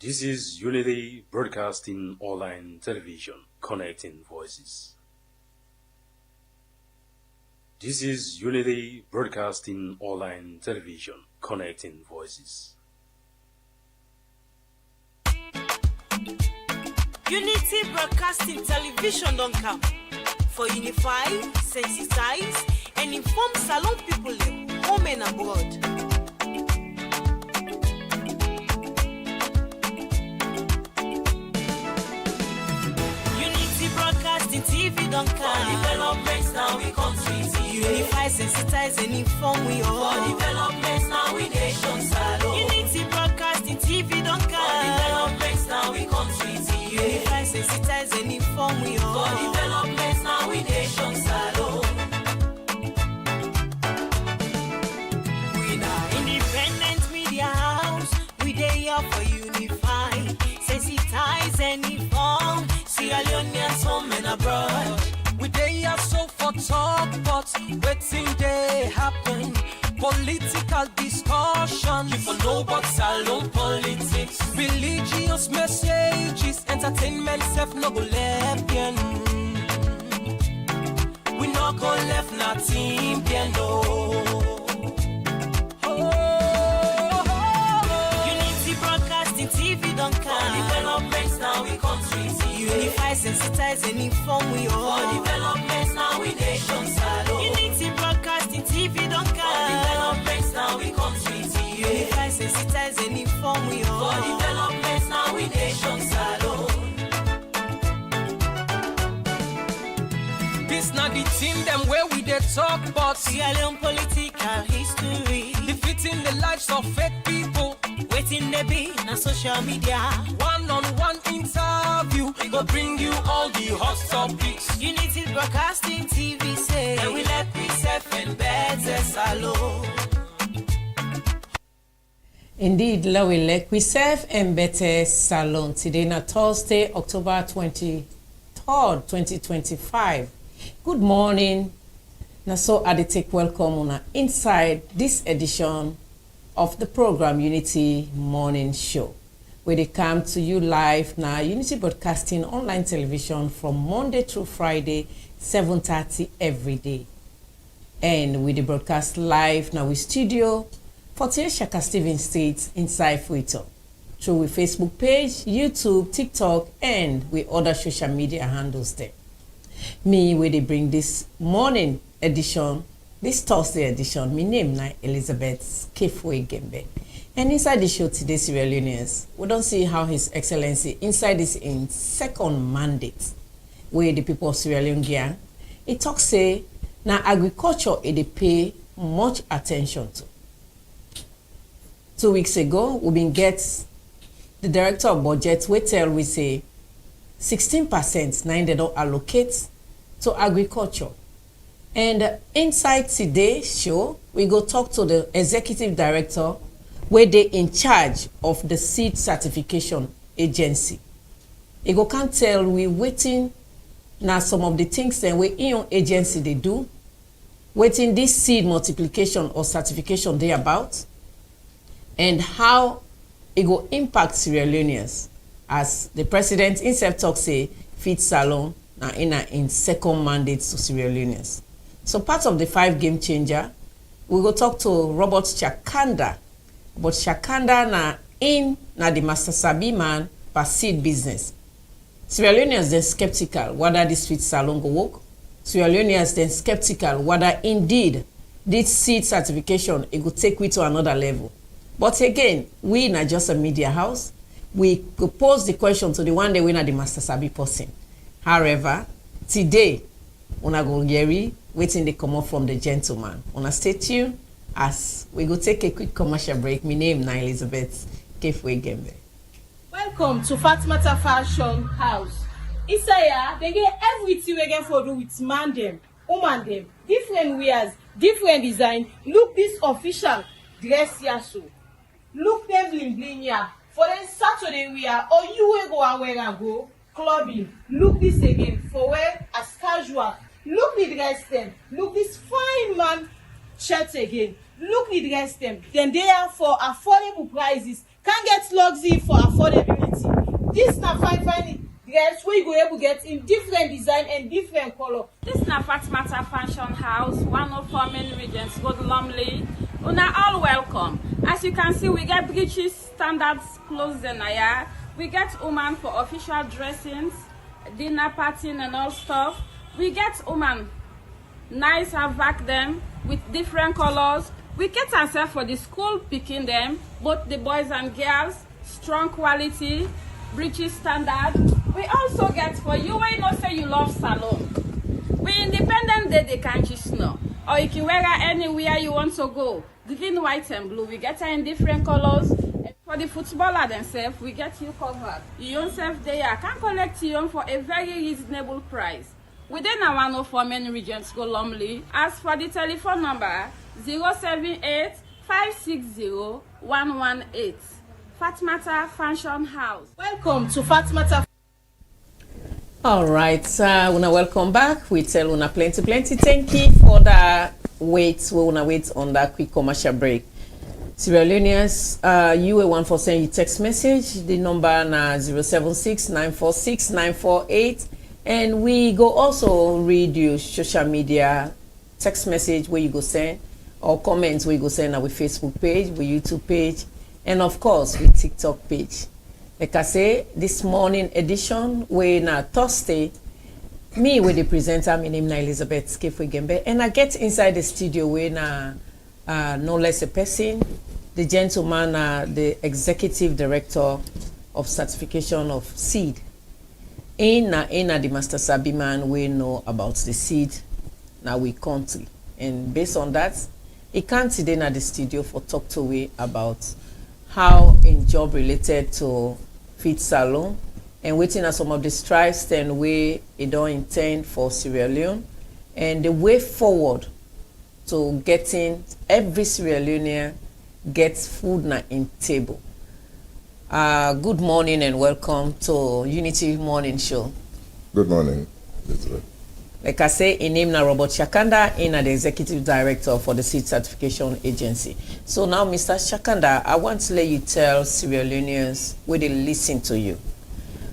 This is Unity Broadcasting Online Television, connecting voices. This is Unity Broadcasting Online Television, connecting voices. Unity Broadcasting Television don't come for unify, sensitize, and inform Salon people home and abroad. Unity Broadcasting TV don't come. For developments now we country TV. Unify, sensitize, and inform we all. For developments now we nation Salon. Unity Broadcasting TV don't come. For developments now we country TV. Unify, sensitize, and inform we all. For developments now we nation Salon. We now independent media house. We dey here for unify, sensitize, and inform. Sierra Leoneans home and abroad. We dey here so for talk, but wetin dey happen? Political discussion. You for know about Salon politics. Religious messages, entertainment self no go left bien. We no go left nothing bien no. Unity Broadcasting TV don't For come. developments now we country TV. Unify, sensitize, and inform we For all. developments now we nation Salon. Unity Broadcasting TV don't For come. developments now we country TV. Unify, sensitize, and inform we For all. developments now we nation Salon. This na the team them where we dey talk, but Sierra Leone political history. defeating the lives of fake people. Waiting they be na social media. One-on-one interview, we go bring you all the hot topics. Unity Broadcasting TV say, And we let myself and better Salon. Indeed, Lawilek, we serve Mbete Salon today na Thursday, October 23rd, 2025. Good morning. Na so I dey take welcome una inside this edition of the program Unity Morning Show, where they come to you live na Unity Broadcasting Online Television from Monday through Friday, 7:30 every day. And we dey broadcast live na we studio 48 Shaka Stephen State inside Fuito, through we Facebook page, YouTube, TikTok, and we other social media handles there. Me, where they bring this morning edition, this Thursday edition, my name na Elizabeth Kefwe Gembe. And inside the show today, Sierra Leoneans, we don't see how His Excellency inside this in second mandate, where the people of Sierra Leone gang, it talks say na agriculture they pay much attention to. 2 weeks ago, we been get the director of budget, we tell we say 16% now they don't allocate to agriculture. And inside today's show, we go talk to the executive director where they in charge of the seed certification agency. He go can't tell we waiting now some of the things that we in agency they do, waiting this seed multiplication or certification they about, and how it go impact Sierra Leoneans, as the president himself talk say Fit Salon now in second mandate to Sierra Leoneans. So part of the 5 game changer, we go talk to Robert Shakanda. But Shakanda na the Master Sabi man for seed business. Sierra Leoneans then skeptical whether this Fit Salon go work. Sierra Leoneans then skeptical whether indeed this seed certification it go take we to another level. But again, we not just a media house. We could pose the question to the one day we na the Master Sabi person. However, today, una go Gary waiting they come up from the gentleman. Una stay tuned as we go take a quick commercial break. My name na Elizabeth Kefwe Gembe. Welcome to Fatmata Fashion House. Isaiah, they get everything we get for do with man them, woman them, different wears, different design. Look this official dress here so. Look them bling bling here. For then Saturday we are, or you will go and wear and go clubbing. Look this again for wear as casual. Look the dress them. Look this fine man shirt again. Look the dress them. Then they are for affordable prices. can't get luxury for affordability. This na fine dress wey you go able get in different design and different color. This na Fatmata Fashion House, 104 Main Regents Road, Lumley. Una all welcome. As you can see, we get British standards clothes and here. We get woman for official dressings, dinner party and all stuff. We get woman nice havac them with different colors. We get ourselves for the school picking them, both the boys and girls, strong quality, British standard. We also get for you when you know say you love salon. We independent day they can't just know. Or you can wear her anywhere you want to go. Green, white, and blue. We get her in different colors. And for the footballer themselves, we get you covered. You yourself there can collect you for a very reasonable price. Within our 104 Main Regents go Lumley. As for the telephone number, 078 560 118. Fatmata Fashion House. Welcome to Fatmata. All right, una welcome back. We tell una plenty. Thank you for the wait. We wanna wait on that quick commercial break. Sierra Leoneans, you one for sending you text message. The number na 076 946 948, and we go also read your social media text message where you go send or comments where you go send our Facebook page, our YouTube page, and of course with TikTok page. Like I say, this morning edition, we na Thursday, me with the presenter, my name na Elizabeth Skefwe-Gembe, and I get inside the studio where na no less a person, the gentleman, the executive director of certification of seed. In the Master Sabi man, we know about the seed now we country. And based on that, he can't today na the studio for talk to we about how in job related to Feed Salon and waiting at some of the strides and way it don't intend for Sierra Leone and the way forward to getting every Sierra Leonean gets food na in table. Good morning and welcome to Unity Morning Show. Good morning, Elizabeth. Like I say, in name na Robert Shakanda, in the executive director for the Seed Certification Agency. So now, Mr. Shakanda, I want to let you tell Sierra Leoneans where they listen to you.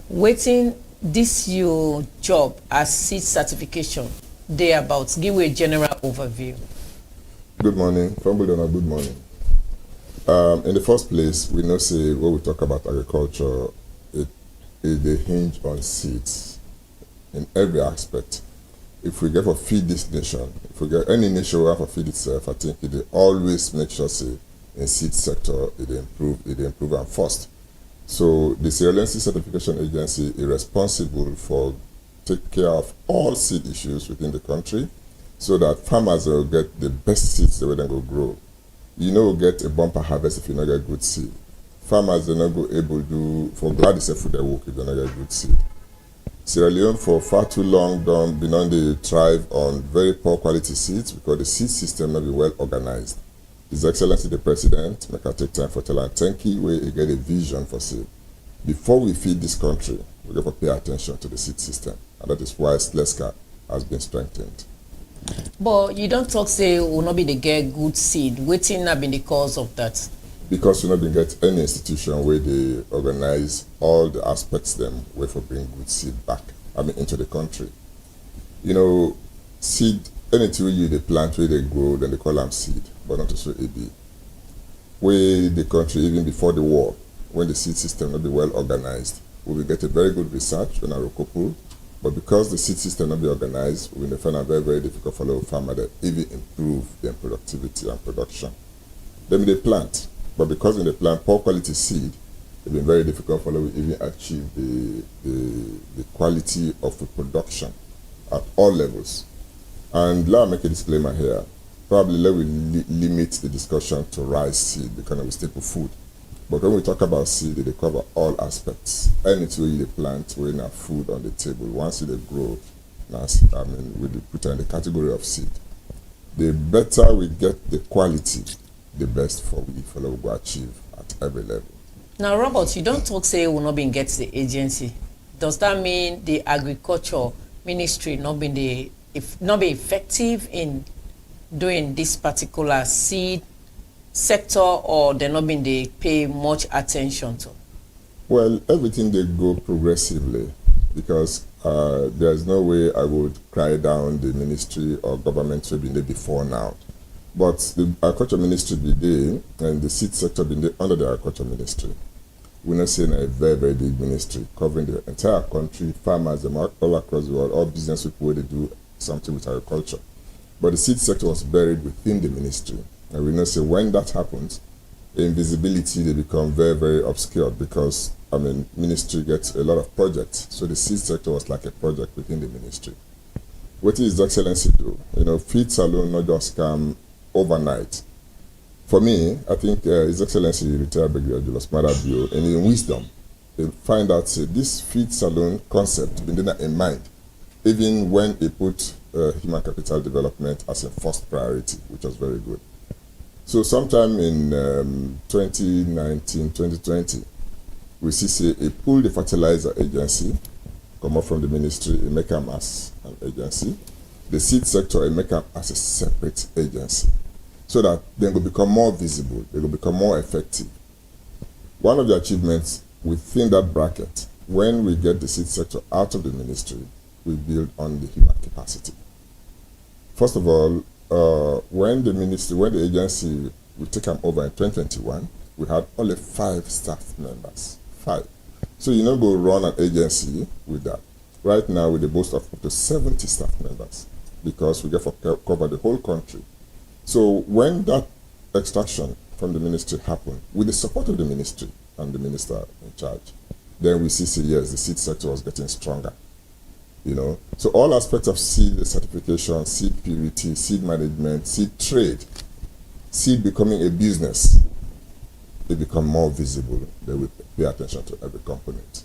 Waiting this your job as Seed Certification, they about give you a general overview. Good morning, Fambulona, good morning. In the first place, we know say when we talk about agriculture, they hinge on seeds in every aspect. If we get for feed this nation, if we get any nation will have to feed itself, I think it always make sure say in seed sector it improve and first. So the Sierra Leone Seed Certification Agency is responsible for take care of all seed issues within the country, so that farmers will get the best seeds the way they go grow. You know, get a bumper harvest if you not get good seed. Farmers are not go able to for glad itself for their work if they not get good seed. Sierra Leone for far too long been on the thrive on very poor quality seeds because the seed system not be well organized. His Excellency the President, make I take time for tell and thank you where he get a vision for seed. Before we feed this country, we have to pay attention to the seed system, and that is why SLESCA has been strengthened. But you don't talk say will not be the get good seed. Waiting not been the cause of that. Because you not been get any institution where they organize all the aspects them where for bring good seed back. Into the country. You know, seed anything you they plant where they grow, then they call them seed, but not also AB. Where the country even before the war, when the seed system not be well organized, we will get a very good research on our couple. But because the seed system not be organized, we will find it very, very difficult for the farmer that even improve their productivity and production. Then they plant, but because in the plant poor quality seed, it's been very difficult for them to even achieve the quality of the production at all levels. And let me make a disclaimer here. Probably let we limit the discussion to rice seed because it's staple food. But when we talk about seed, they cover all aspects. Anything you plant, we have food on the table. Once they grow, we put in the category of seed. The better we get the quality, the best for we will achieve at every level. Now, Robert, you don't talk say will not be get the agency. Does that mean the agriculture ministry not be effective in doing this particular seed sector, or they not been they pay much attention to? Well, everything they go progressively, because there's no way I would cry down the ministry or government to be there before now. But the agriculture ministry be there, and the seed sector be there under the agriculture ministry. We're not saying a very, very big ministry covering the entire country, farmers, them all across the world, all business people where they do something with agriculture. But the seed sector was buried within the ministry. And we know say when that happens, invisibility, they become very, very obscured because, I mean, ministry gets a lot of projects. So the seed sector was like a project within the ministry. What is His Excellency do? You know, feed salon not just come overnight. For me, I think His Excellency retired Brigadier Julius Maada Bio, and in wisdom, they find out this feed salon concept been in mind, even when he put human capital development as a first priority, which was very good. So sometime in 2019, 2020, we see a pull the fertilizer agency come up from the ministry and make them as an agency. The seed sector and make them as a separate agency, so that they will become more visible, they will become more effective. One of the achievements within that bracket, when we get the seed sector out of the ministry, we build on the human capacity. First of all, when the agency we take them over in 2021, we had only 5 staff members. 5. So you know, go run an agency with that. Right now, with the boast of up to 70 staff members, because we get for cover the whole country. So when that extraction from the ministry happened, with the support of the ministry and the minister in charge, then we see yes, the seed sector was getting stronger. You know, so all aspects of seed certification, seed purity, seed management, seed trade, seed becoming a business, they become more visible. They will pay attention to every component.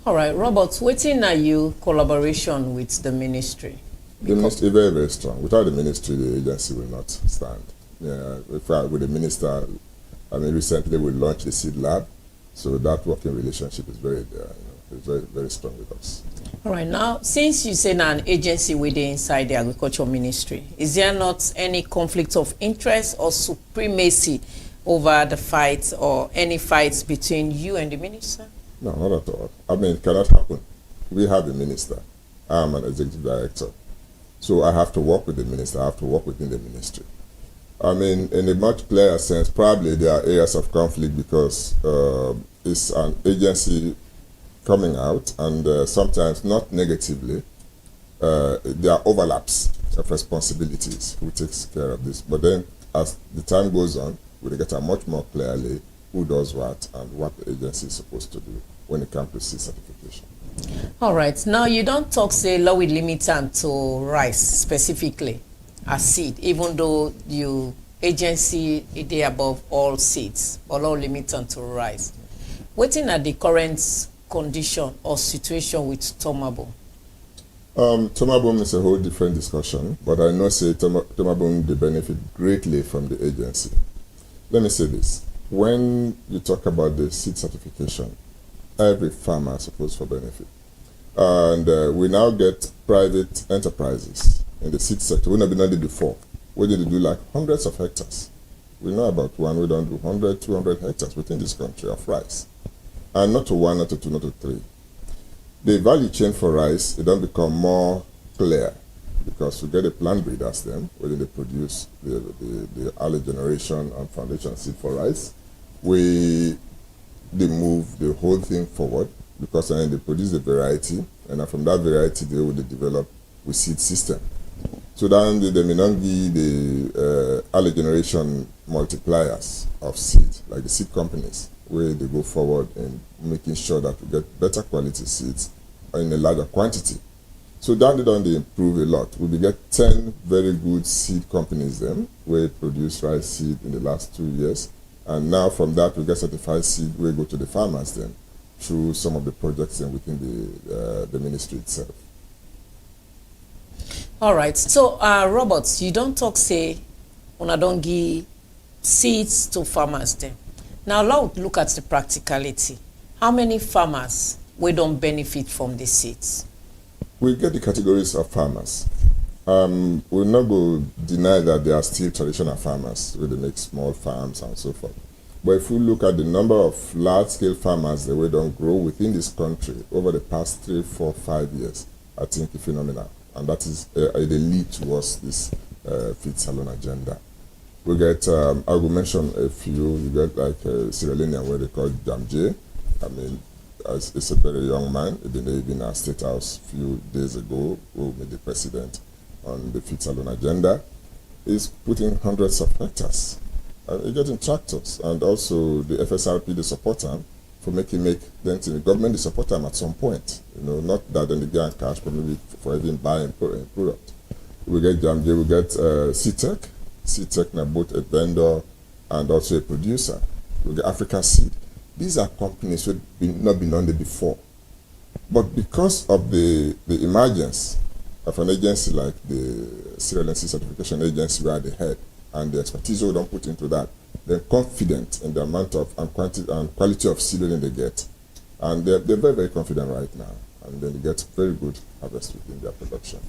All right, Robert, waiting are you collaboration with the ministry? The ministry is very, very strong. Without the ministry, the agency will not stand. Yeah, with the minister, I mean, recently we launched the seed lab, so that working relationship is very, it's very, very strong with us. All right, now, since you say now an agency within inside the agriculture ministry, is there not any conflict of interest or supremacy over the fights or any fights between you and the minister? No, not at all. I mean, it cannot happen. We have a minister. I'm an executive director. So I have to work with the minister. I have to work within the ministry. I mean, in a much clearer sense, probably there are areas of conflict because it's an agency coming out, and sometimes not negatively, there are overlaps of responsibilities. Who takes care of this? But then, as the time goes on, we get much more clearly who does what and what the agency is supposed to do when it comes to seed certification. All right. Now, you don't talk, say, law will limit to rice specifically as seed, even though you agency is above all seeds, but law limit to rice. Waiting at the current condition or situation with Tomabom? Tomabom is a whole different discussion, but I know say Tomabom they benefit greatly from the agency. Let me say this. When you talk about the seed certification, every farmer is supposed to benefit. And we now get private enterprises in the seed sector. We've never done it before. We did do like hundreds of hectares. We know about one, we don't do 100, 200 hectares within this country of rice. And not to 1, not to 2, not to 3. The value chain for rice, it don't become more clear because we get the plant breeders then, where they produce the early generation and foundation seed for rice. They move the whole thing forward because then they produce the variety, and from that variety they will develop with seed system. So then they may not give the early generation multipliers of seed, like the seed companies, where they go forward in making sure that we get better quality seeds in a larger quantity. So that they improve a lot. We get 10 very good seed companies then, where produce rice seed in the last 2 years. And now from that, we get certified seed where we go to the farmers then, through some of the projects then within the ministry itself. All right. So, Robert, you don't talk, say, una don't give seeds to farmers then. Now, let's look at the practicality. How many farmers we don't benefit from the seeds? We get the categories of farmers. We're not going to deny that there are still traditional farmers where they make small farms and so forth. But if we look at the number of large-scale farmers that we don't grow within this country over the past 3, 4, 5 years, I think it's phenomenal. And that is the lead towards this feed salon agenda. We get, I will mention a few, you get like Sierra Leone, where they call Jamje. I mean, it's a very young man. He's been in our State House a few days ago, who made the president on the feed salon agenda. He's putting hundreds of hectares. He's getting tractors, and also the FSRP, they support him for making dents in the government, they support him at some point. You know, not that then they get cash, but maybe for even buying product. We get Jamje, we get CTEC. CTEC now both a vendor and also a producer. We get Africa Seed. These are companies who have not been on there before. But because of the emergence of an agency like the Sierra Leone Seed Certification Agency, we are the head, and the expertise we don't put into that, they're confident in the amount of and quality of seed they get. And they're very, very confident right now. And then they get very good harvest within their production.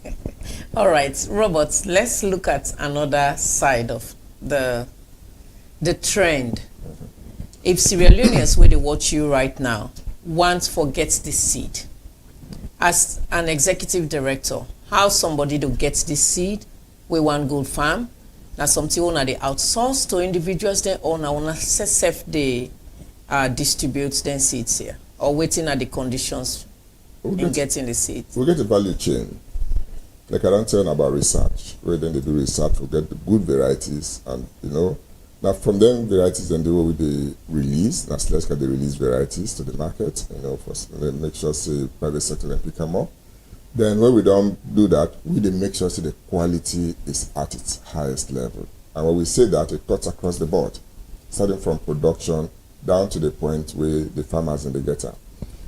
All right, Robert, let's look at another side of the trend. If Sierra Leoneans, where they watch you right now, once forgets the seed, as an executive director, how somebody to get this seed, we want good farm, now something on they outsource to individuals then or now self they distribute then seeds here, or waiting at the conditions in getting the seeds. We get a value chain. Like I don't tell about research, where then they do research, we get the good varieties, and you know, now from them varieties then they will be released. Now let's get the release varieties to the market, you know, for make sure say private sector and pick them up. Then when we don't do that, we then make sure say the quality is at its highest level. And when we say that, it cuts across the board, starting from production down to the point where the farmers and the getter.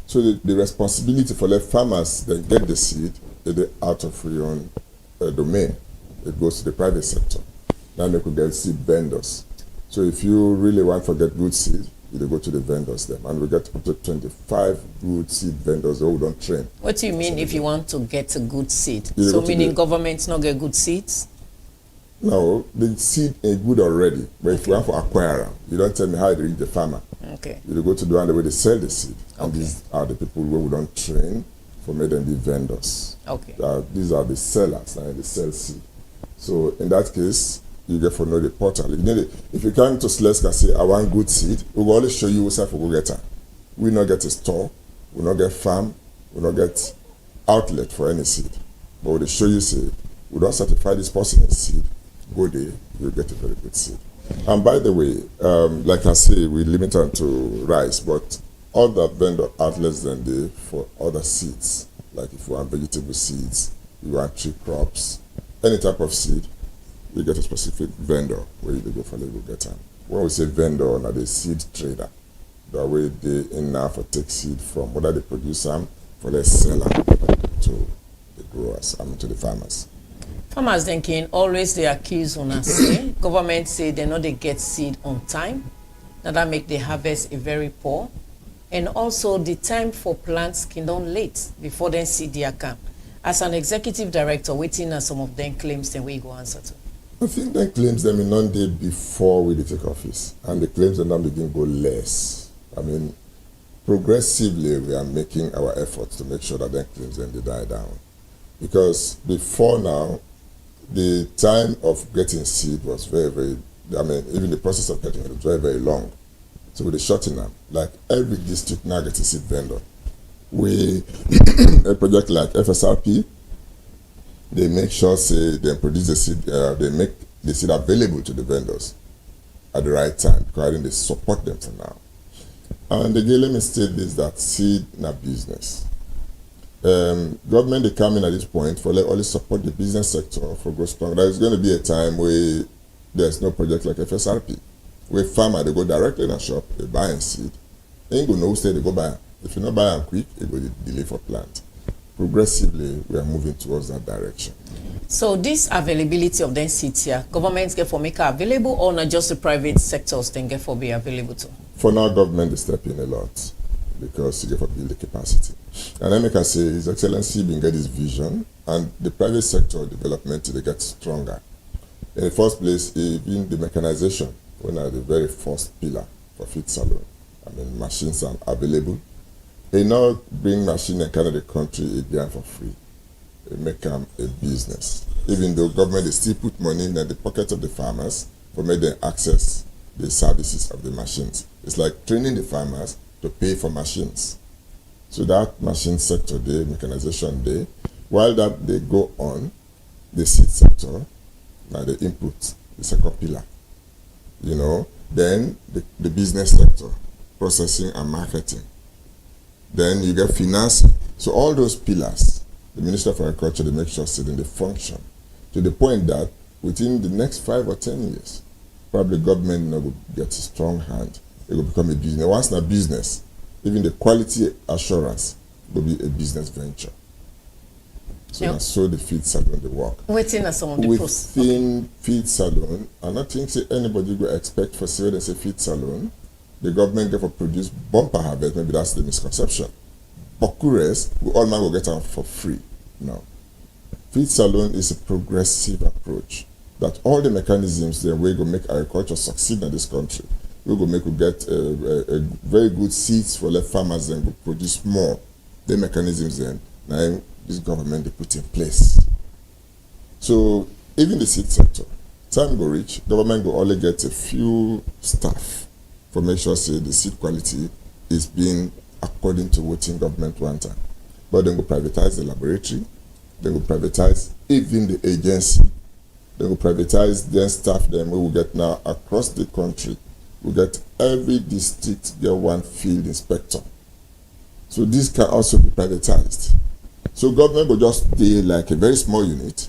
So the responsibility for the farmers then get the seed is out of your own domain. It goes to the private sector. Then they could get seed vendors. So if you really want to get good seed, you go to the vendors then. And we get up to 25 good seed vendors who don't train. What do you mean if you want to get a good seed? You So meaning governments not get good seeds? No, the seed is good already. But if you want to acquire them, you don't tell me how to reach the farmer. Okay. You go to the one where they sell the seed. And these are the people who we don't train for make them be vendors. Okay. These are the sellers and they sell seed. So in that case, you get to know the portal. If you come to Sleska and say, I want good seed, we will always show you yourself a go-getter. We not get a store, we not get farm, we not get outlet for any seed. But when they show you seed, we don't certify this person in seed, go there, you'll get a very good seed. And by the way, like I say, we limit on to rice, but all the vendor outlets then they for other seeds. Like if you want vegetable seeds, you want tree crops, any type of seed, you get a specific vendor where you go for the go get them. When we say vendor, now the seed trader, that way they enough for take seed from whether they produce them for the seller to the growers, to the farmers. Farmers then can always they accuse on us say government say they know they get seed on time. Now that make the harvest a very poor. And also the time for plants can done late before then seed their camp. As an executive director, waiting on some of them claims then we go answer to. I think they claims them in one day before we take office, and the claims them now begin go less. I mean, progressively we are making our efforts to make sure that their claims then they die down. Because before now, the time of getting seed was very, very, I mean, even the process of getting it was very, very long. So with the shorting them, like every district now gets a seed vendor. We, a project like FSRP, they make sure say they produce the seed, they make the seed available to the vendors at the right time, because they support them for now. And again, let me state this, that seed na business. Government they come in at this point for only support the business sector for growth strong. There is going to be a time where there's no project like FSRP, where farmer they go directly in a shop, they buy and seed. They ain't go no say they go buy. If you not buy them quick, it will delay for plant. Progressively, we are moving towards that direction. So this availability of then seeds here, governments get for make it available, or not just the private sectors then get for be available too? For now, government is stepping in a lot because you get for build the capacity. And then I can say His Excellency been get this vision and the private sector development they get stronger. In the first place, even the mechanization, when are the very first pillar for feed salon. I mean, machines are available. They now bring machine and kind of the country again for free. They make them a business. Even though government they still put money in the pocket of the farmers for make them access the services of the machines. It's like training the farmers to pay for machines. So that machine sector day, mechanization day, while that they go on, the seed sector, now the input, the second pillar. You know, then the business sector, processing and marketing. Then you get financing. So all those pillars, the Minister of Agriculture, they make sure they function to the point that within the next 5 or 10 years, probably government will get a strong hand. It will become a business. Once in a business, even the quality assurance will be a business venture. So yep. that's so the feed salon they work. Waiting at some of the within feed salon, I don't think say anybody will expect for say they say feed salon, the government get for produce bumper harvest. Maybe that's the misconception. Bokures, we all man will get them for free. No. Feed salon is a progressive approach that all the mechanisms that we go make agriculture succeed in this country. We go make we get a very good seeds for let farmers and go produce more. The mechanisms then now this government they put in place. So even the seed sector, time go reach, government go only get a few staff for make sure say the seed quality is being according to what in government want. But then go privatize the laboratory, then go privatize even the agency, then go privatize their staff them we will get now across the country. We get every district get one field inspector. So this can also be privatized. So government will just be like a very small unit.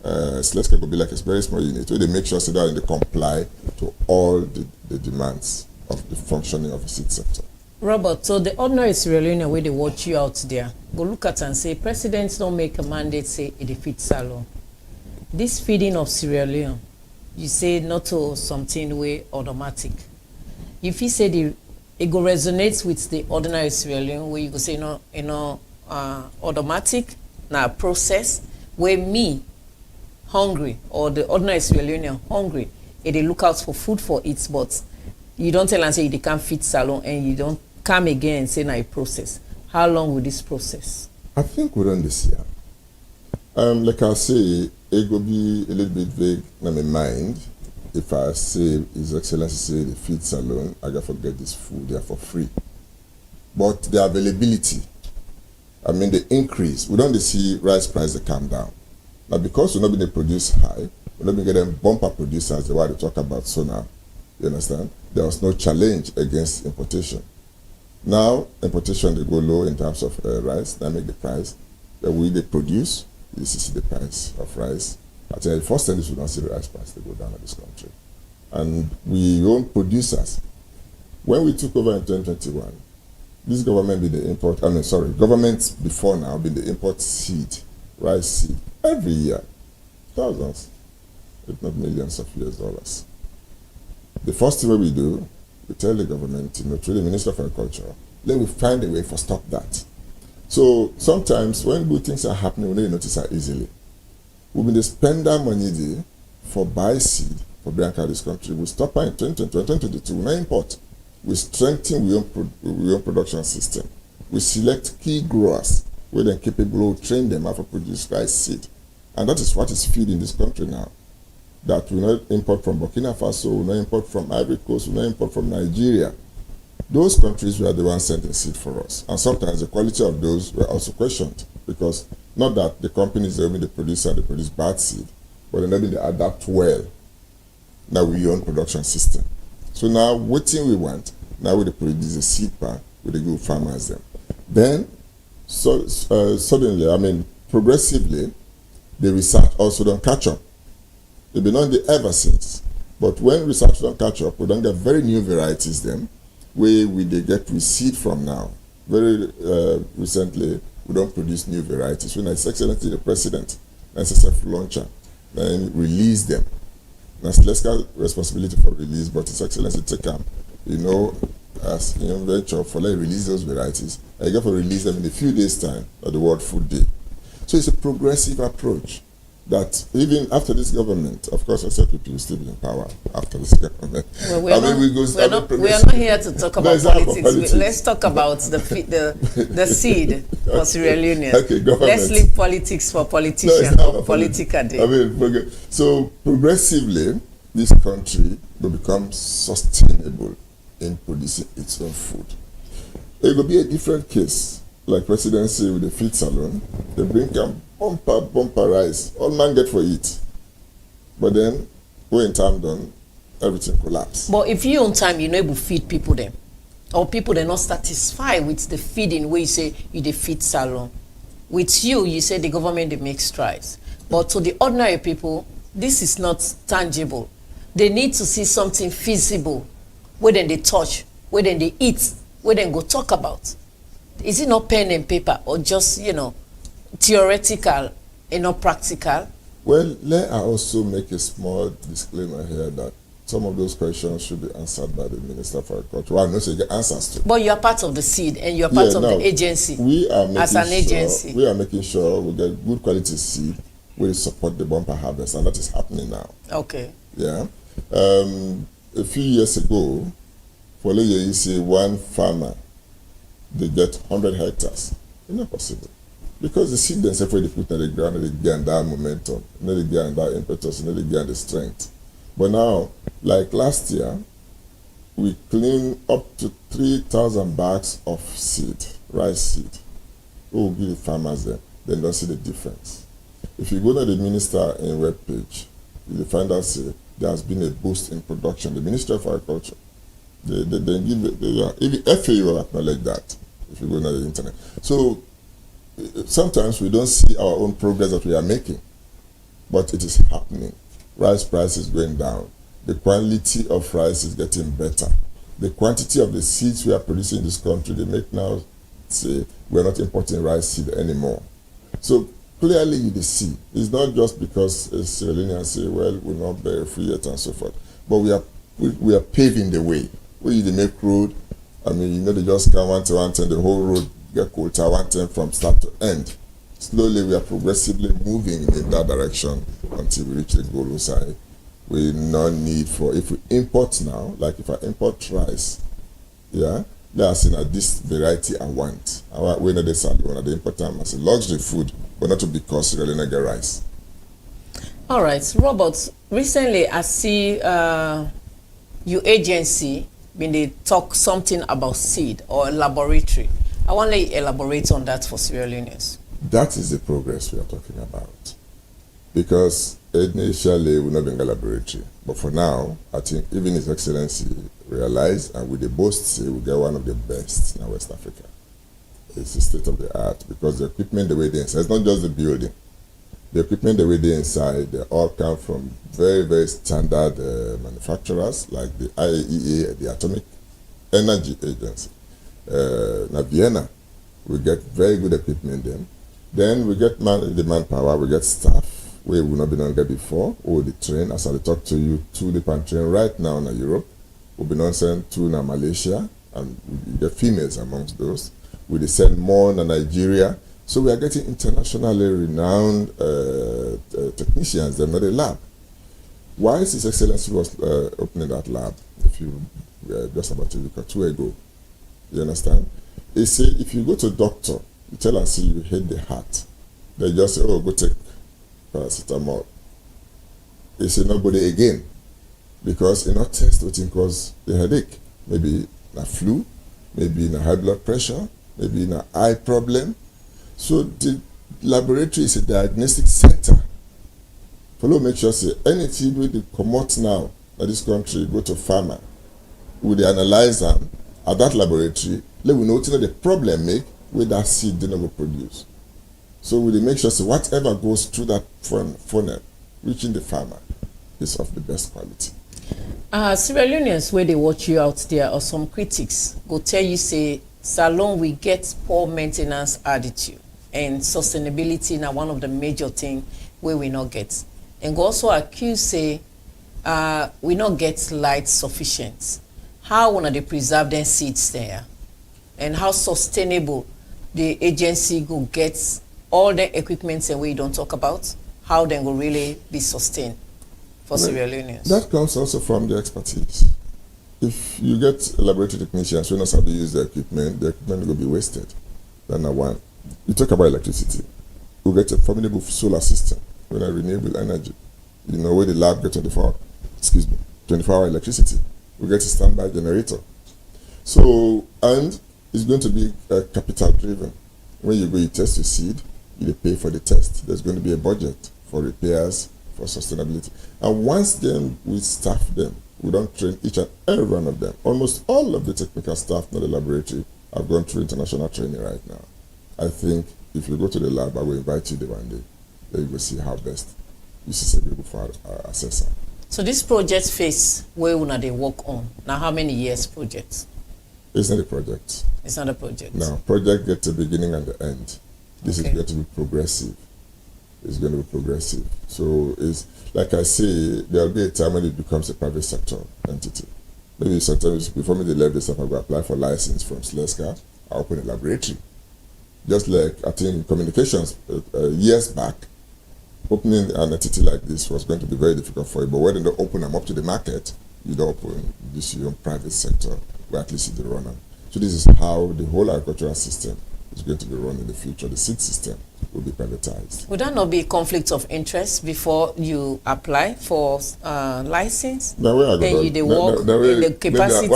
Celestica will be like a very small unit where they make sure that they comply to all the demands of the functioning of the seed sector. Robert, so the ordinary Sierra Leone where they watch you out there, go look at and say, presidents don't make a mandate say it feed salon. This feeding of Sierra Leone, you say not to something way automatic. If you say it go resonates with the ordinary Sierra Leone where you go say automatic now process where me hungry or the ordinary Sierra Leonean hungry, they look out for food for it, but you don't tell and say they can't feed salon and you don't come again and say now a process. How long will this process? I think we're on this year. Like I say, it will be a little bit vague in my mind. If I say His Excellency say the feed salon, I gotta forget this food there for free. But the availability, I mean the increase, we don't see rice price that come down. Now because we're not being produced high, we're not being getting bumper producers the way they talk about so now. You understand? There was no challenge against importation. Now importation they go low in terms of rice, that make the price that we they produce, you see the price of rice. I think the first time we don't see the rice price they go down in this country. And we own producers. When we took over in 2021, this government been the import, governments before now been the import seed, rice seed, every year. Thousands, if not millions of US dollars. The first thing we do, we tell the government, through the Minister of Agriculture, let me find a way for stop that. So sometimes when good things are happening, we don't notice that easily. We've been spend that money there for buy seed for Bianca this country. We stop in 2022, we not import. We strengthen we own production system. We select key growers where they're capable of train them how to produce rice seed. And that is what is feeding this country now. That we not import from Burkina Faso, we not import from Ivory Coast, we not import from Nigeria. Those countries were the ones sending seed for us. And sometimes the quality of those were also questioned because not that the companies that the producer they produce bad seed, but they adapt well. Now we own production system. So now what thing we want, now we produce a seed pack with the good farmers them. Then suddenly, progressively, the research also don't catch up. They've been on the ever since. But when research don't catch up, we don't get very new varieties them where they get seed from now. Very recently, we don't produce new varieties. When His Excellency the President, SSF launcher, then release them. That's less responsibility for release, but His Excellency take them, as venture for release those varieties. I get to release them in a few days' time at the World Food Day. So it's a progressive approach that even after this government, of course, I said people will still be in power after this government. Well, we are not here to talk about politics. Let's talk about the seed for Sierra Leoneans. Okay, let's leave politics for politicians or political day. I mean, so progressively, this country will become sustainable in producing its own food. It will be a different case, like presidency with the feed salon. They bring bumper rice, all man get for it. But then, when time done, everything collapse. But if you on time, you know able to feed people them, or people they're not satisfied with the feeding where you say you the feed salon. With you say the government they make strides. But to the ordinary people, this is not tangible. They need to see something feasible, where then they touch, where then they eat, where then go talk about. Is it not pen and paper or just, theoretical and not practical? Well, let I also make a small disclaimer here that some of those questions should be answered by the Minister for Agriculture. Well, I'm not saying the answers to. But you are part of the seed and you are part of the agency. We are making as an agency. We are making sure we get good quality seed will support the bumper harvest, and that is happening now. Okay. Yeah. A few years ago, for you say one farmer, they get 100 hectares. It's not possible. Because the seed themselves, they put in the ground, they get that momentum, they get that impetus, they get the strength. But now, like last year, we clean up to 3,000 bags of seed, rice seed. Oh, give the farmers them. They don't see the difference. If you go to the minister in web page, you'll find out say there has been a boost in production. The Ministry of Agriculture, they give even FAO will acknowledge that if you go on the internet. So sometimes we don't see our own progress that we are making, but it is happening. Rice price is going down. The quality of rice is getting better. The quantity of the seeds we are producing in this country, they make now say we're not importing rice seed anymore. So clearly you see, it's not just because Sierra Leoneans say, well, we're not very free yet and so forth, but we are paving the way. Where you make road, I mean, they just come one to one turn, the whole road get quota one turn from start to end. Slowly we are progressively moving in that direction until we reach the goal side. We no need for, if we import now, like if I import rice, yeah, they are saying that this variety I want. We know this one of the important as a luxury food, but not to because Sierra Leone get rice. All right, Robert, recently I see your agency when they talk something about seed or a laboratory. I want to elaborate on that for Sierra Leoneans. That is the progress we are talking about. Because initially we not being a laboratory. But for now, I think even His Excellency realized, and with the boast say we get one of the best in West Africa. It's the state of the art because the equipment the way they inside, it's not just the building. The equipment the way they inside, they all come from very, very standard manufacturers like the IAEA, the Atomic Energy Agency. Now Vienna, we get very good equipment then we get the manpower, we get staff we will not be done get before, or the train, as I talk to you, to the train right now in Europe, we'll be not sent to Malaysia, and we get females amongst those. We send more in Nigeria. So we are getting internationally renowned technicians, they're not a lab. Why His Excellency was opening that lab, if you just about a week or two ago, you understand? They say if you go to a doctor, you tell and see you hate the heart, they just say, oh, go take paracetamol. They say nobody again, because in our test what cause the headache, maybe a flu, maybe in a high blood pressure, maybe in an eye problem. So the laboratory is a diagnostic center. Follow, make sure say anything we come out now in this country, go to farmer, we they analyze them at that laboratory, let we know what the problem make with that seed they never produce. So we make sure say whatever goes through that funnel reaching the farmer is of the best quality. Sierra Leoneans where they watch you out there, or some critics go tell you say Salon we get poor maintenance attitude, and sustainability now one of the major things where we not get, and go also accuse say we not get light sufficient. How wanna they preserve them seeds there, and how sustainable the agency go get all the equipments and we don't talk about, how they will really be sustained for Sierra Leoneans? That comes also from the expertise. If you get laboratory technicians who know how to use the equipment will be wasted. That's not one. You talk about electricity. We get a formidable solar system with a renewable energy. You know where the lab gets 24-hour electricity. We get a standby generator. So, and it's going to be capital driven. When you go, you test your seed, you pay for the test. There's going to be a budget for repairs, for sustainability. And once then we staff them, we don't train each and every one of them. Almost all of the technical staff in the laboratory have gone through international training right now. I think if you go to the lab, I will invite you there one day. Then you will see how best this is able for our assessor. So this project phase, where will they work on? Now, how many years project? It's not a project. It's not a project. No, project gets a beginning and the end. This is going to be progressive. It's going to be progressive. So it's like I say, there will be a time when it becomes a private sector entity. Maybe sometimes before me they left this up, I go apply for license from SLESCA. I open a laboratory. Just like I think communications years back, opening an entity like this was going to be very difficult for you. But when they open them up to the market, you don't open this your own private sector where at least you run them. So this is how the whole agricultural system is going to be run in the future. The seed system will be privatized. Would that not be a conflict of interest before you apply for license? No, where I go. Then you work in the capacity.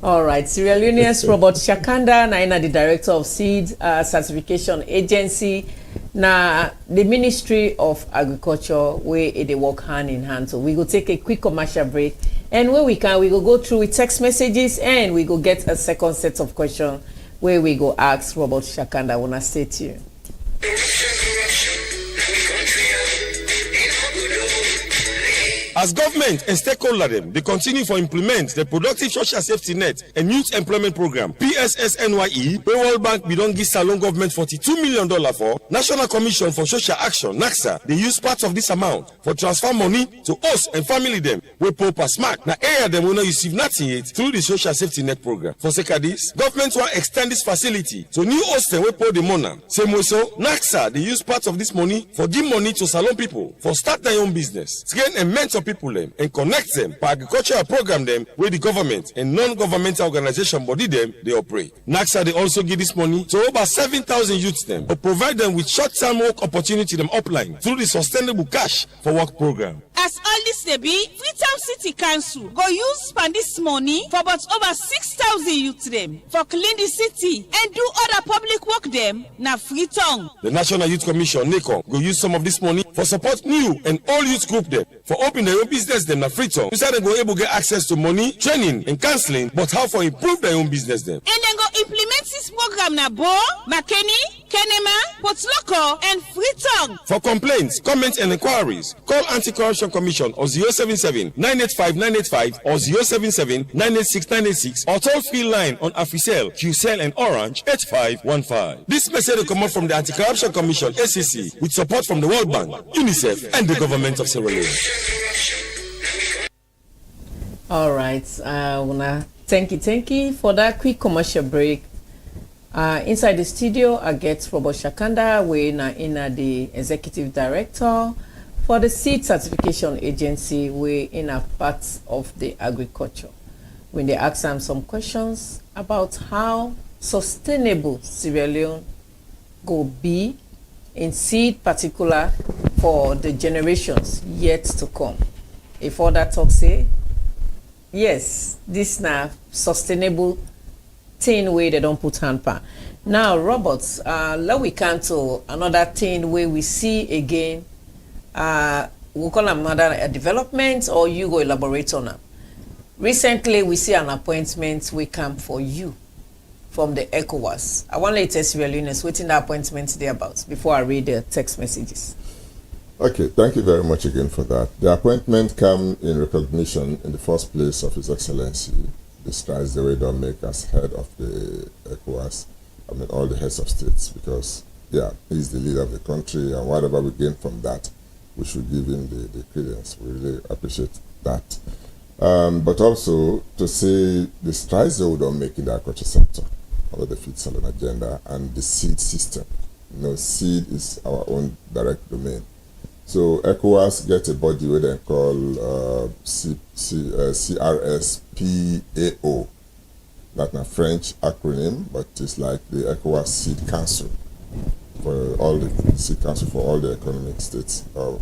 All right, Sierra Leoneans Robert Shakanda, na the director of Seed Certification Agency. Now, the Ministry of Agriculture, where they work hand in hand. So we go take a quick commercial break. And where we can, we go through with text messages and we go get a second set of questions where we go ask Robert Shakanda. I want to say to you. As government and stakeholder them, they continue to implement the Productive Social Safety Net and Youth Employment Program, PSSNYE, where World Bank we don't give Salon government $42 million for. National Commission for Social Action, NACSA, they use part of this amount for transfer money to us and family them. We pop a smack. Now area them will not receive nothing yet through the Social Safety Net Program. For sake of this, government will extend this facility to new hostel we pay the money. Same way so, NACSA, they use part of this money for give money to Salon people for start their own business. Again, and mentor people them and connect them by agricultural program them where the government and non-governmental organization body them they operate. NACSA they also give this money to over 7,000 youths them or provide them with short-term work opportunity them upline through the Sustainable Cash for Work program. As all this they be, Freetown City Council go use spend this money for about over 6,000 youths them for clean the city and do other public work them na Freetown. The National Youth Commission NACOM go use some of this money for support new and old youth group them for open their own business them na Freetown. Inside they go able to get access to money, training and counseling, but how for improve their own business them. And then go implement this program na Bo, Makeni, Kenema, Potloko and Freetown. For complaints, comments and inquiries, call Anti-Corruption Commission or 077-985-985 or 077-986-986 or toll-free line on Africell, QCell and Orange 8515. This message will come out from the Anti-Corruption Commission ACC with support from the World Bank, UNICEF and the government of Sierra Leone. All right, thank you for that quick commercial break. Inside the studio, I get Robert Shakanda, we in the executive director for the Seed Certification Agency. We in a part of the agriculture. When they ask them some questions about how sustainable Sierra Leone go be in seed, particular for the generations yet to come. If all that talk say, yes, this now sustainable thing where they don't put hand pan. Now, Roberts, let we come to another thing where we see again. We'll call them another development, or you go elaborate on them. Recently, we see an appointment we come for you from the ECOWAS. I want to tell Sierra Leoneans waiting the appointment today about before I read the text messages. Okay, thank you very much again for that. The appointment came in recognition in the first place of His Excellency, the strides the way they make as head of the ECOWAS, I mean all the heads of states, because yeah, he's the leader of the country and whatever we gain from that, we should give him the credence. We really appreciate that. But also to say the strides they would make in the agriculture sector. under the Feed Salon agenda, and the seed system. Seed is our own direct domain. So ECOWAS gets a body where they call CRSPAO. That's a French acronym, but it's like the ECOWAS Seed Council for all the Seed Council for all the economic states of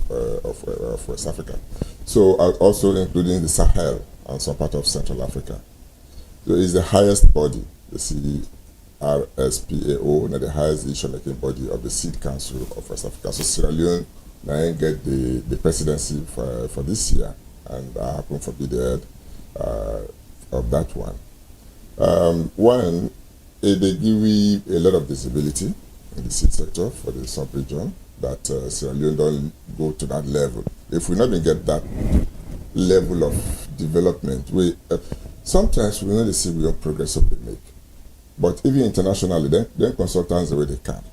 West Africa. So also including the Sahel and some part of Central Africa. So it's the highest body, the CRSPAO, and the highest decision-making body of the Seed Council of West Africa. So Sierra Leone now get the presidency for this year, and I happen to be the head of that one. They give you a lot of visibility in the seed sector for the sub-region that Sierra Leone don't go to that level. If we not get that level of development, sometimes we only see real progress of the make. But even internationally, then consultants where they come,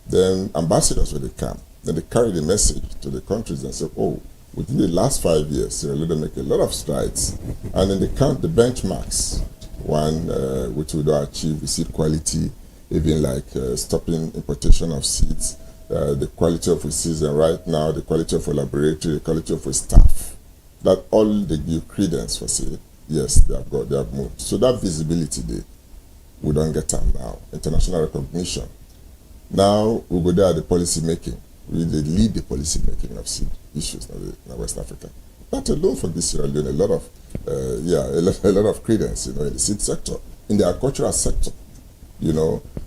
then ambassadors where they come, then they carry the message to the countries and say, oh, within the last 5 years, Sierra Leone make a lot of strides. And then they count the benchmarks, one which we don't achieve the seed quality, even like stopping importation of seeds, the quality of the seeds, and right now the quality of a laboratory, the quality of a staff. That all they give credence for say, yes, they have moved. So that visibility there, we don't get them now. International recognition. Now we go there at the policy making. We lead the policy making of seed issues in West Africa. That alone for this Sierra Leone a lot of credence, in the seed sector, in the agricultural sector,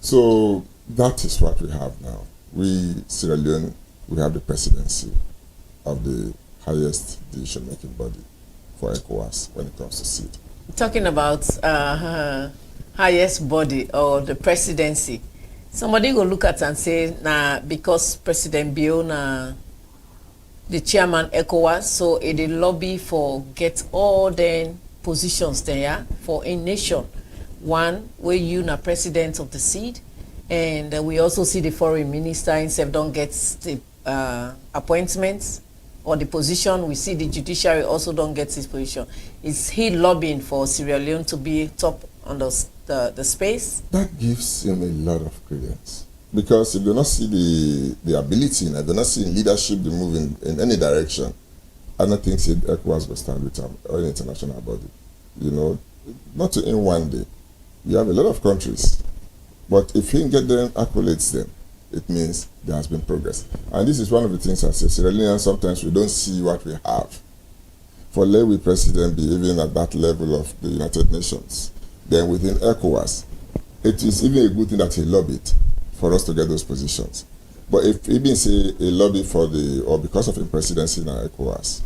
So that is what we have now. We, Sierra Leone, we have the presidency of the highest decision-making body for ECOWAS when it comes to seed. Talking about highest body or the presidency, somebody will look at and say, nah, because President Bio the chairman ECOWAS, so it a lobby for get all the positions there for a nation. One, where you na president of the seed, and we also see the foreign minister himself don't get the appointments or the position. We see the judiciary also don't get his position. Is he lobbying for Sierra Leone to be top on the space? That gives him a lot of credence. Because if they don't see the ability, and if they don't see leadership to move in any direction, I don't think ECOWAS will stand with them or an international body. Not in one day. You have a lot of countries, but if you get them, accolades them, it means there has been progress. And this is one of the things I say, Sierra Leone, sometimes we don't see what we have. For Lewi President be even at that level of the United Nations, then within ECOWAS, it is even a good thing that he lobbied for us to get those positions. But if even say a lobby for or because of the presidency in ECOWAS,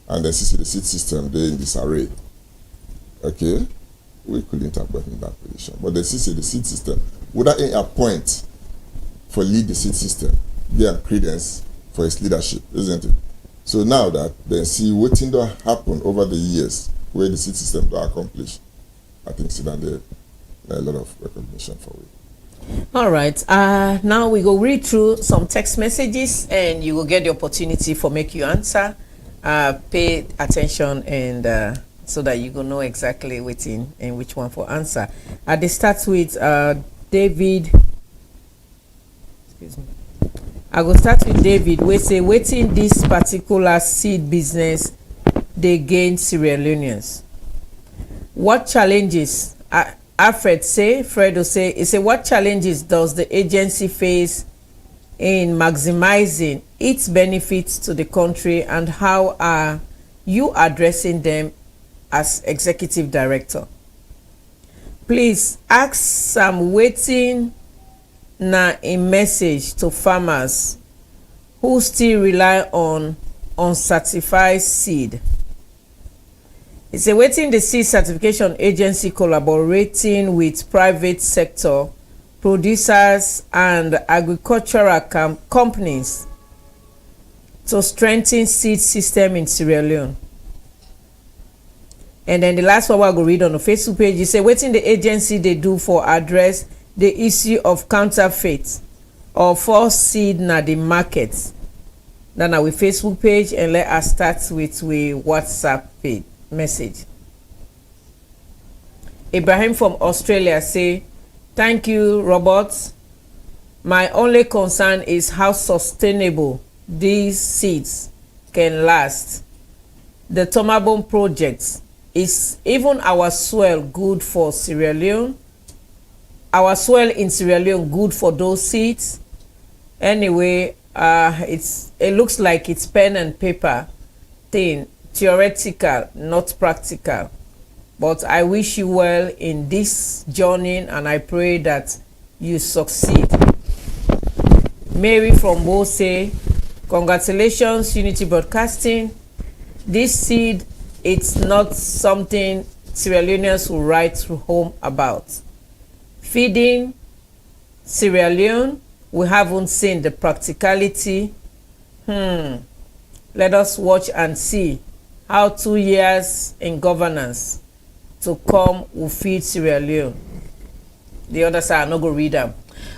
and then see the seed system there in disarray, okay, we couldn't have gotten that position. But the seed system, without any point for lead the seed system, give credence for its leadership, isn't it? So now that then see what thing that happen over the years where the seed system don't accomplish, I think Sudan there a lot of recognition for it. All right. Now we go read through some text messages, and you will get the opportunity for make you answer. Pay attention and so that you will know exactly waiting and which one for answer. They start with David. Excuse me. I go start with David. We say waiting this particular seed business they gain Sierra Leoneans. What challenges? Alfred say, Fredo say, he say, what challenges does the agency face in maximizing its benefits to the country, and how are you addressing them as executive director? Please ask some waiting na a message to farmers who still rely on uncertified seed. It's a waiting the seed certification agency collaborating with private sector producers and agricultural companies to strengthen seed system in Sierra Leone. And then the last one I go read on the Facebook page, you say waiting the agency they do for address the issue of counterfeit or false seed na the market. Then our Facebook page, and let us start with WhatsApp page message. Ibrahim from Australia say, Thank you, Robert. My only concern is how sustainable these seeds can last. The Tomabom project, is even our soil good for Sierra Leone? Our soil in Sierra Leone good for those seeds? Anyway, it looks like it's pen and paper thing, theoretical, not practical. But I wish you well in this journey, and I pray that you succeed. Mary from Bose, congratulations, Unity Broadcasting. This seed, it's not something Sierra Leoneans will write home about. Feeding Sierra Leone, we haven't seen the practicality. Let us watch and see how 2 years in governance to come will feed Sierra Leone. The other side, I'm not going to read them.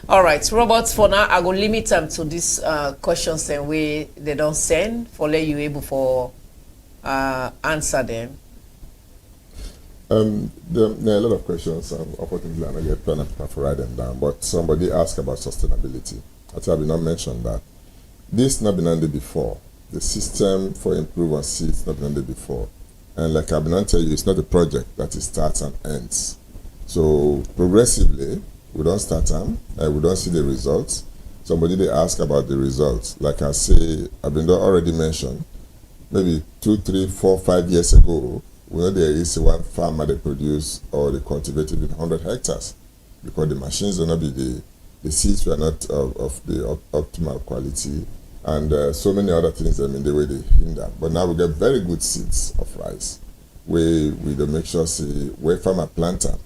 All right, Robert, for now, I will limit them to these questions and way they don't send for let you able for answer them. There are a lot of questions. Unfortunately, I'm not get pen and paper for write them down. But somebody asked about sustainability. I think I will not mention that. This not been under before. The system for improving seeds not been under before. And like I've been tell you, it's not a project that it starts and ends. So progressively, we don't start them, and we don't see the results. Somebody they ask about the results. Like I say, I've been already mentioned. Maybe 2, 3, 4, 5 years ago, we know there is one farmer that produce or they cultivated in 100 hectares because the machines will not be the seeds were not of the optimal quality, and so many other things. I mean, the way they hinder. But now we get very good seeds of rice. We don't make sure see where farmer plant them.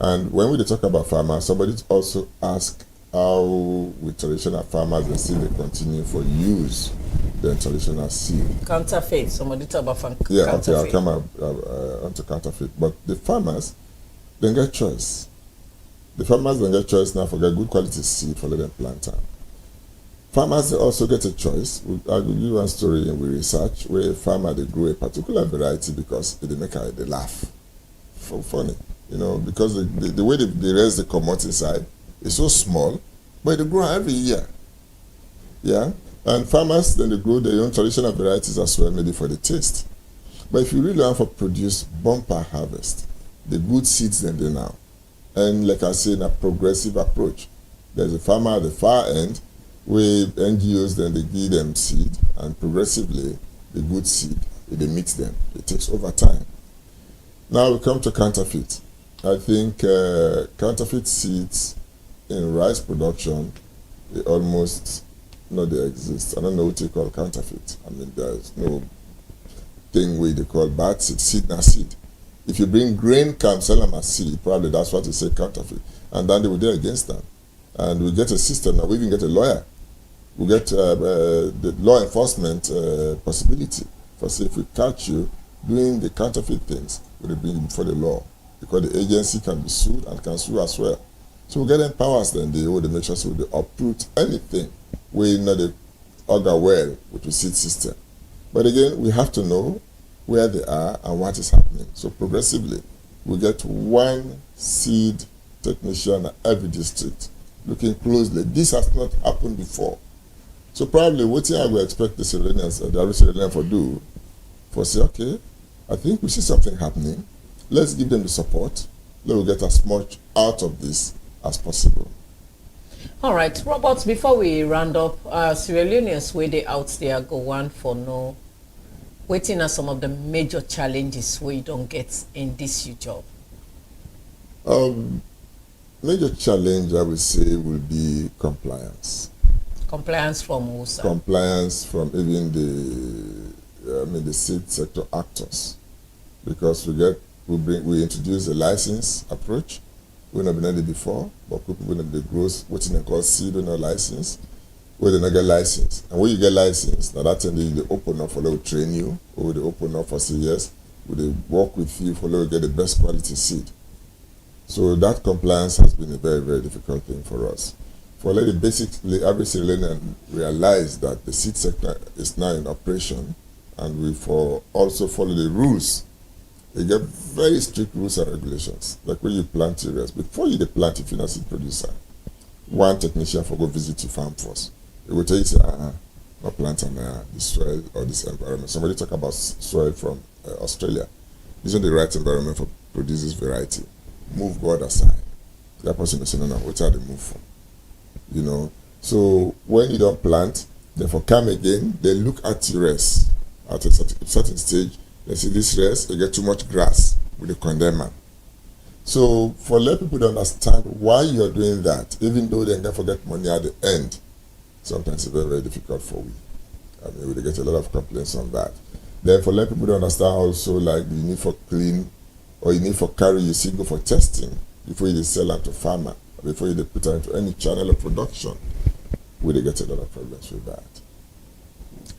And when we talk about farmers, somebody also ask how with traditional farmers and still they continue for use the traditional seed. Counterfeit. Somebody talk about counterfeit. Yeah, okay, I'll come onto counterfeit. But the farmers, they get choice. The farmers don't get choice now for get good quality seed for let them plant them. Farmers, they also get a choice. I will give you one story we research where a farmer they grow a particular variety because they make they laugh. So funny. You know, because the way they raise the commodity side is so small, but they grow every year. Yeah? And farmers, then they grow their own traditional varieties as well, maybe for the taste. But if you really want to produce bumper harvest, the good seeds then they now. And like I say, in a progressive approach, there's a farmer at the far end where NGOs then they give them seed, and progressively the good seed, they meet them. It takes over time. Now we come to counterfeit. I think counterfeit seeds in rice production, they almost they exist. I don't know what you call counterfeit. I mean, there's no thing where they call bad seed. Seed na seed. If you bring grain, come sell them as seed, probably that's what you say counterfeit. And then they will do against them. And we get a system now. We even get a lawyer. We get the law enforcement possibility for say if we catch you doing the counterfeit things, we'll bring you before the law. Because the agency can be sued and can sue as well. So we get them powers then they will make sure so they uproot anything where they augur well with the seed system. But again, we have to know where they are and what is happening. So progressively, we get one seed technician at every district looking closely. This has not happened before. So probably what I will expect the Sierra Leoneans, the average Sierra Leonean for do, for say, okay, I think we see something happening. Let's give them the support. Let us get as much out of this as possible. All right, Robert, before we round up, Sierra Leoneans where they out there go one for no. Waiting are some of the major challenges we don't get in this your job? Major challenge I would say will be compliance. Compliance from who, sir? Compliance from even the seed sector actors, because we introduce a license approach. We've not been done it before, but people when they grow what they call seed or no license, where they not get license. And when you get license, now that time they open up for them to train you, or they open up for 6 years, where they work with you for them to get the best quality seed. So that compliance has been a very, very difficult thing for us. For let the basically every Sierra Leonean realize that the seed sector is now in operation, and we also follow the rules They get very strict rules and regulations. Like when you plant cereals, before you plant, if you're not seed producer, one technician for go visit your farm first. They will tell you, say, not plant on this soil or this environment. Somebody talk about soil from Australia. This is not the right environment for produce this variety. Move God aside. That person will say, no, what are they move from? You know. So when you don't plant, therefore come again, they look at your rest. At a certain stage, they see this rest, they get too much grass with the condemner. So for let people to understand why you're doing that, even though they can forget money at the end, sometimes it's very, very difficult for we. I mean, we get a lot of complaints on that. Then for let people to understand also, like you need for clean or you need for carry, you see go for testing before you sell out to farmer, before you put it into any channel of production. We get a lot of problems with that.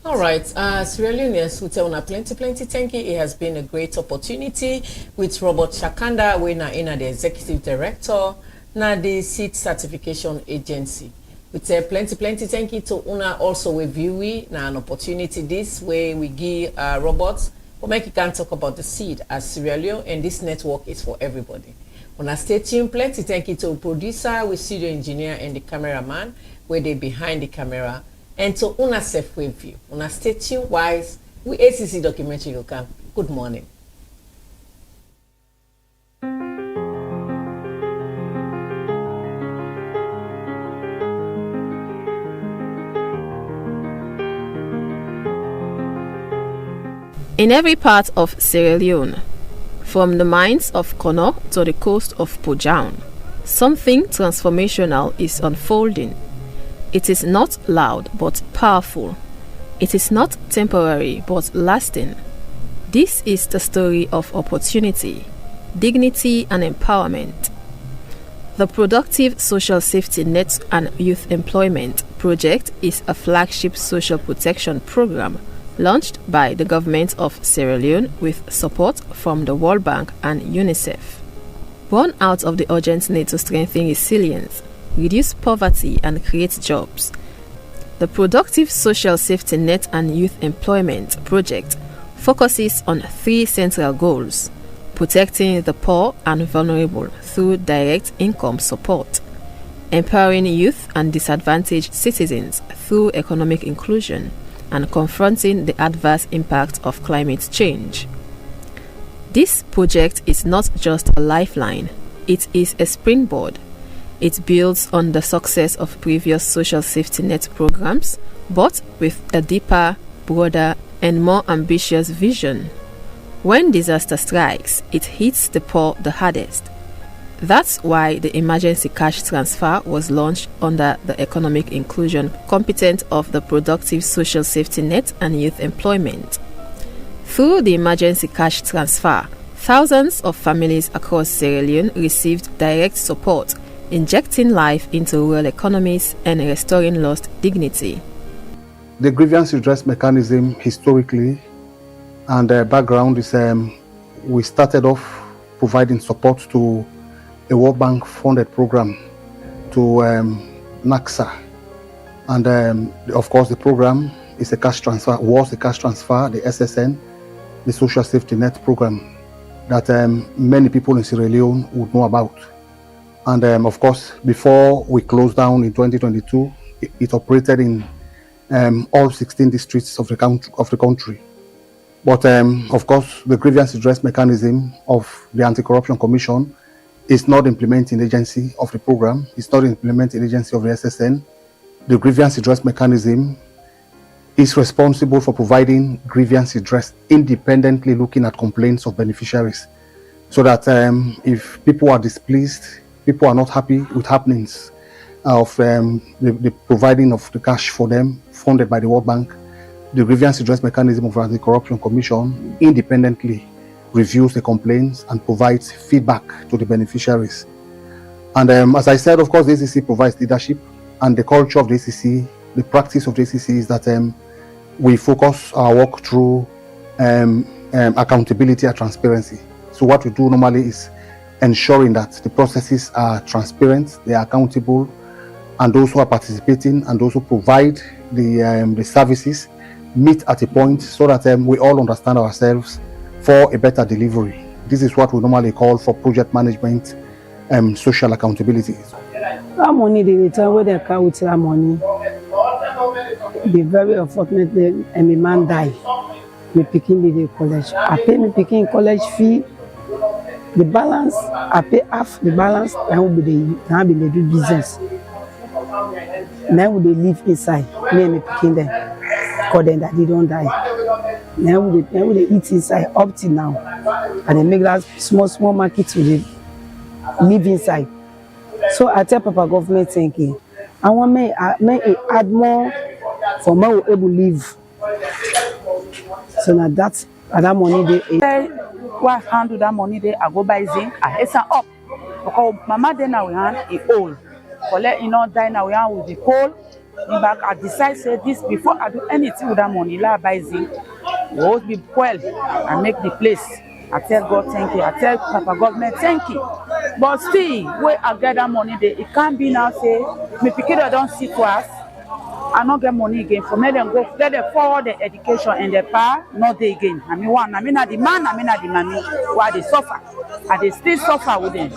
All right, Sierra Leoneans will tell plenty thank you. It has been a great opportunity with Robert Shakanda, we now in the executive director, now the seed certification agency. We tell plenty thank you to Una also with Viewee, now an opportunity this way we give Robert, but make you can talk about the seed as Sierra Leone, and this network is for everybody. Una stay tuned, plenty thank you to producer, with studio engineer and the cameraman, where they behind the camera. And to Una safe with you. Una stay tuned wise. We ACC documentary will come. Good morning. In every part of Sierra Leone, from the mines of Kono to the coast of Pojaun, something transformational is unfolding. It is not loud but powerful. It is not temporary but lasting. This is the story of opportunity, dignity and empowerment. The Productive Social Safety Net and Youth Employment Project is a flagship social protection program launched by the government of Sierra Leone with support from the World Bank and UNICEF. Born out of the urgent need to strengthen resilience, reduce poverty and create jobs, the Productive Social Safety Net and Youth Employment Project focuses on 3 central goals: protecting the poor and vulnerable through direct income support, empowering youth and disadvantaged citizens through economic inclusion, and confronting the adverse impact of climate change. This project is not just a lifeline, it is a springboard. It builds on the success of previous social safety net programs, but with a deeper, broader, and more ambitious vision. When disaster strikes, it hits the poor the hardest. That's why the emergency cash transfer was launched under the economic inclusion component of the Productive Social Safety Net and Youth Employment. Through the emergency cash transfer, thousands of families across Sierra Leone received direct support, injecting life into rural economies and restoring lost dignity. The grievance redress mechanism historically and the background is we started off providing support to a World Bank funded program to NACSA, and of course the program is a cash transfer, was a cash transfer, the SSN, the Social Safety Net program that many people in Sierra Leone would know about. And of course, before we closed down in 2022, it operated in all 16 districts of the country. But of course, the grievance redress mechanism of the Anti-Corruption Commission is not implementing agency of the program. It's not implementing agency of the SSN. The grievance redress mechanism is responsible for providing grievance redress independently, looking at complaints of beneficiaries, so that if people are displeased, people are not happy with happenings of the providing of the cash for them funded by the World Bank, the grievance redress mechanism of the Anti-Corruption Commission independently reviews the complaints and provides feedback to the beneficiaries. And as I said, of course, the ACC provides leadership, and the culture of the ACC, the practice of the ACC is that we focus our work through accountability and transparency. So what we do normally is ensuring that the processes are transparent, they are accountable, and those who are participating and those who provide the services meet at a point so that we all understand ourselves for a better delivery. This is what we normally call for project management and social accountability. That money, they return where they carry with that money. Be very unfortunately, and my man died. Me picking the college. I pay me picking college fee. The balance, I pay half the balance. Now will be the do business. Now will they live inside. Me and me picking them. Cause then that they don't die. Now will they eat inside up till now. And they make that small market to live inside. So I tell Papa government thinking, I want me add more for me able to live. So now that money they what handle that money they I go buy zinc, I hasten up. Because mama then now we hand it old. Collect die now we hand with the coal. In back I decide say this before I do anything with that money, I buy zinc. We always be well and make the place. I tell God thank you. I tell Papa government thank you. But still, where I get that money, it can't be now say, me pikin don't see to us. I not get money again. For me, them go let them forward the education and the power, not they again. I mean not the man, I mean not the mommy. Why they suffer? And they still suffer with them.